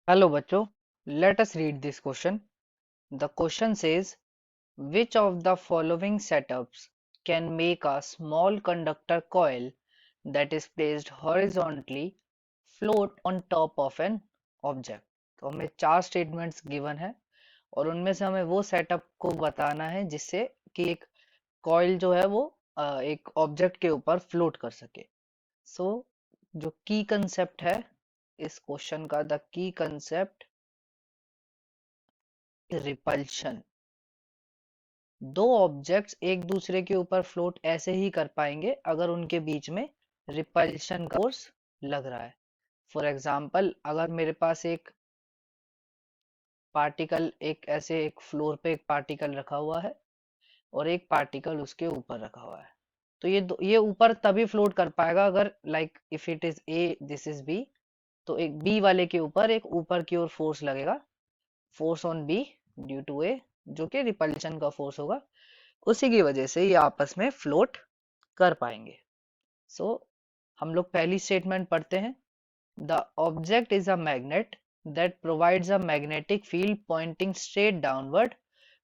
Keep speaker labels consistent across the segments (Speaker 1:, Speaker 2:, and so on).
Speaker 1: Hello बच्चों, let us read this question. The question says, which of the following setups can make a small conductor coil that is placed horizontally float on top of an object? तो हमें चार statements given है और उनमें से हमें वो setup को बताना है जिससे कि एक कॉइल जो है वो एक ऑब्जेक्ट के ऊपर फ्लोट कर सके. सो जो की कंसेप्ट है इस क्वेश्चन का, द की कंसेप्ट रिपल्शन. दो ऑब्जेक्ट्स एक दूसरे के ऊपर फ्लोट ऐसे ही कर पाएंगे अगर उनके बीच में रिपल्शन का फोर्स लग रहा है. फॉर एग्जाम्पल, अगर मेरे पास एक पार्टिकल, एक ऐसे एक फ्लोर पे एक पार्टिकल रखा हुआ है और एक पार्टिकल उसके ऊपर रखा हुआ है, तो ये ऊपर तभी फ्लोट कर पाएगा अगर like if it is A, this is B, तो एक बी वाले के ऊपर एक ऊपर की ओर फोर्स लगेगा, force on B due to A, जो कि रिपल्शन का फोर्स होगा. उसी की वजह से ये आपस में फ्लोट कर पाएंगे. सो हम लोग पहली स्टेटमेंट पढ़ते हैं. The object is a magnet that provides a magnetic field pointing straight downward,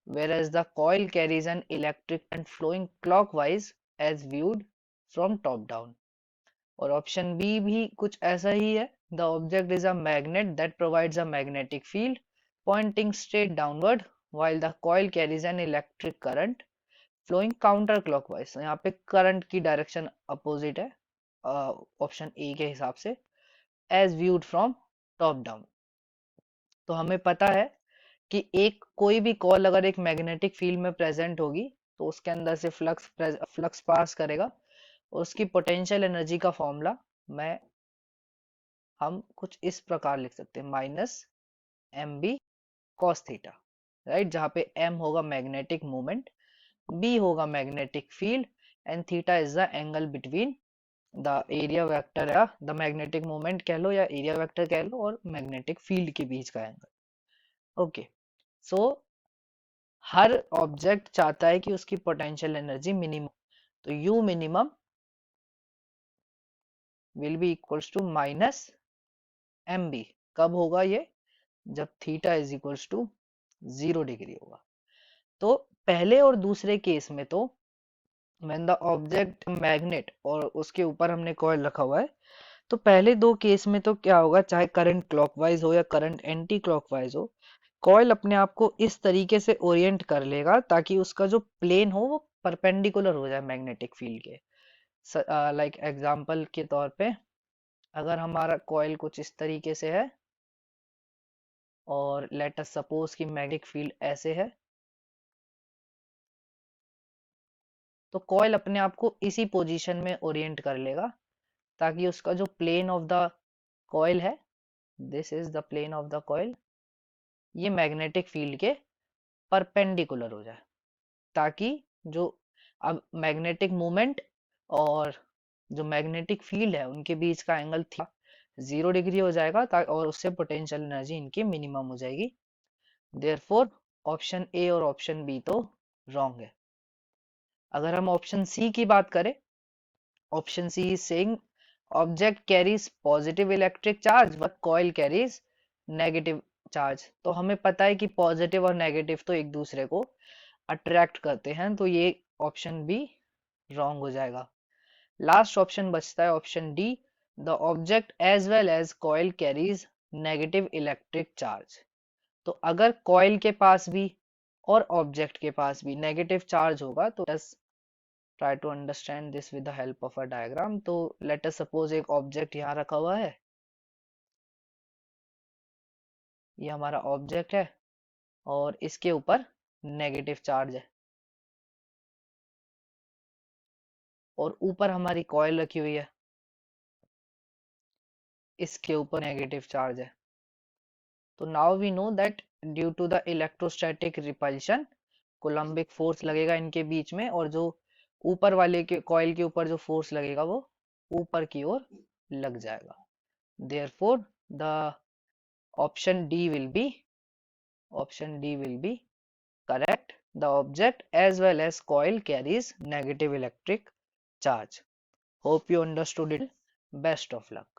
Speaker 1: whereas the coil carries an electric current flowing clockwise as viewed from top down. और ऑप्शन बी भी कुछ ऐसा ही है. The object is a magnet that provides a magnetic field pointing straight downward while the coil carries an electric current flowing counter clockwise. यहाँ पे current की direction opposite है option A के हिसाब से. As viewed from top down. तो हमें पता है कि एक कोई भी कॉल अगर एक मैग्नेटिक फील्ड में प्रेजेंट होगी तो उसके अंदर से फ्लक्स पास करेगा. उसकी पोटेंशियल एनर्जी का फॉर्मूला मैं हम कुछ इस प्रकार लिख सकते हैं, minus M B cos theta, right, जहाँ पे एम होगा मैग्नेटिक मोमेंट, बी होगा magnetic field and theta is the angle between the area vector या द मैग्नेटिक मोमेंट कह लो या एरिया वेक्टर कह लो और मैग्नेटिक फील्ड के बीच का एंगल. ओके, सो हर ऑब्जेक्ट चाहता है कि उसकी पोटेंशियल एनर्जी मिनिमम, तो U minimum will be equals to minus M B. कब होगा ये? जब theta is equals to 0 degree होगा. तो पहले और दूसरे केस में तो व्हेन द ऑब्जेक्ट मैग्नेट और उसके ऊपर हमने कॉइल रखा हुआ है, तो पहले दो केस में तो क्या होगा, चाहे करंट क्लॉकवाइज हो या करंट एंटी क्लॉकवाइज हो, कॉइल अपने आप को इस तरीके से ओरिएंट कर लेगा ताकि उसका जो प्लेन हो वो परपेंडिकुलर हो जाए मैग्नेटिक फील्ड के. लाइक एग्जांपल के तौर पे, अगर हमारा कॉइल कुछ इस तरीके से है और लेट अस सपोज कि मैग्नेटिक फील्ड ऐसे है, तो कॉइल अपने आप को इसी पोजीशन में ओरिएंट कर लेगा ताकि उसका जो प्लेन ऑफ द कॉइल है, this is the plane of the coil, ये मैग्नेटिक फील्ड के परपेंडिकुलर हो जाए, ताकि जो अब मैग्नेटिक मोमेंट और जो मैग्नेटिक फील्ड है उनके बीच का एंगल थीटा 0 डिग्री हो जाएगा और उससे पोटेंशियल एनर्जी इनकी मिनिमम हो जाएगी. देयरफॉर ऑप्शन ए और ऑप्शन बी तो रॉन्ग है. अगर हम ऑप्शन सी की बात करें, option C is saying object carries positive electric charge but coil carries negative charge. तो हमें पता है कि पॉजिटिव और नेगेटिव तो एक दूसरे को अट्रैक्ट करते हैं, तो ये ऑप्शन बी रॉन्ग हो जाएगा. लास्ट ऑप्शन बचता है option D. The object as well as coil carries negative electric charge. तो अगर कॉइल के पास भी और ऑब्जेक्ट के पास भी नेगेटिव चार्ज होगा, तो try to understand this with the help of a diagram. तो लेट अस सपोज एक ऑब्जेक्ट यहाँ रखा हुआ है, ये हमारा ऑब्जेक्ट है और इसके ऊपर नेगेटिव चार्ज है और ऊपर हमारी कॉइल रखी हुई है, इसके ऊपर नेगेटिव चार्ज है. तो now we know that due to the electrostatic repulsion coulombic force लगेगा इनके बीच में, और जो ऊपर वाले के कॉइल के ऊपर जो फोर्स लगेगा वो ऊपर की ओर लग जाएगा. Therefore the option D will be correct. The object as well as coil carries negative electric charge. Hope you understood it. Best of luck.